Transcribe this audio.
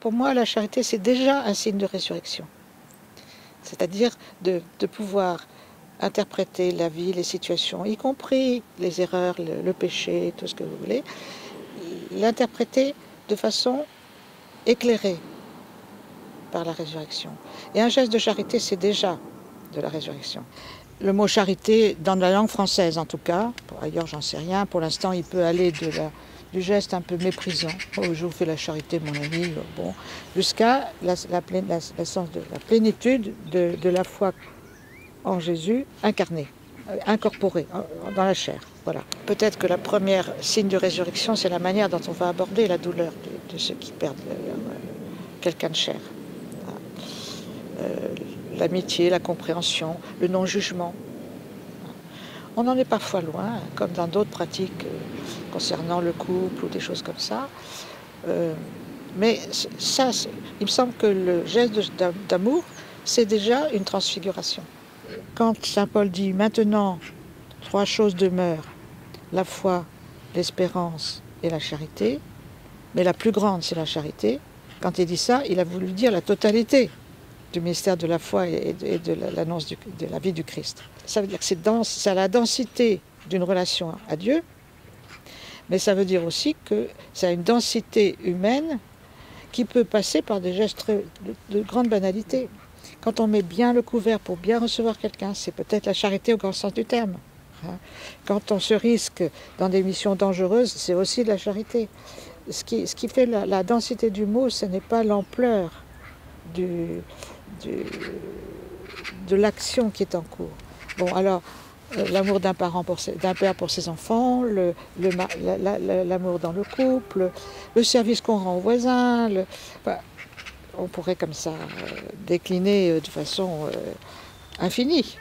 pour moi, la charité, c'est déjà un signe de résurrection. C'est-à-dire de pouvoir interpréter la vie, les situations, y compris les erreurs, le péché, tout ce que vous voulez, l'interpréter de façon éclairée par la résurrection. Et un geste de charité, c'est déjà de la résurrection. Le mot charité, dans la langue française en tout cas, pour ailleurs j'en sais rien, pour l'instant il peut aller du geste un peu méprisant, oh je vous fais la charité mon ami, bon, jusqu'à l'essence de la plénitude de la foi en Jésus incarné, incorporé dans la chair. Voilà. Peut-être que la première signe de résurrection, c'est la manière dont on va aborder la douleur de ceux qui perdent quelqu'un de cher. L'amitié, la compréhension, le non-jugement. On en est parfois loin, comme dans d'autres pratiques concernant le couple ou des choses comme ça. Mais ça, il me semble que le geste d'amour, c'est déjà une transfiguration. Quand saint Paul dit « Maintenant, 3 choses demeurent, la foi, l'espérance et la charité », mais la plus grande, c'est la charité. Quand il dit ça, il a voulu dire la totalité du mystère de la foi et de l'annonce de la vie du Christ. Ça veut dire que c'est la densité d'une relation à Dieu, mais ça veut dire aussi que ça a une densité humaine qui peut passer par des gestes de grande banalité. Quand on met bien le couvert pour bien recevoir quelqu'un, c'est peut-être la charité au grand sens du terme. Quand on se risque dans des missions dangereuses, c'est aussi de la charité. Ce qui fait la densité du mot, ce n'est pas l'ampleur de l'action qui est en cours. Bon, alors, l'amour d'un père pour ses enfants, l'amour dans le couple, le service qu'on rend aux voisins, on pourrait comme ça décliner de façon infinie.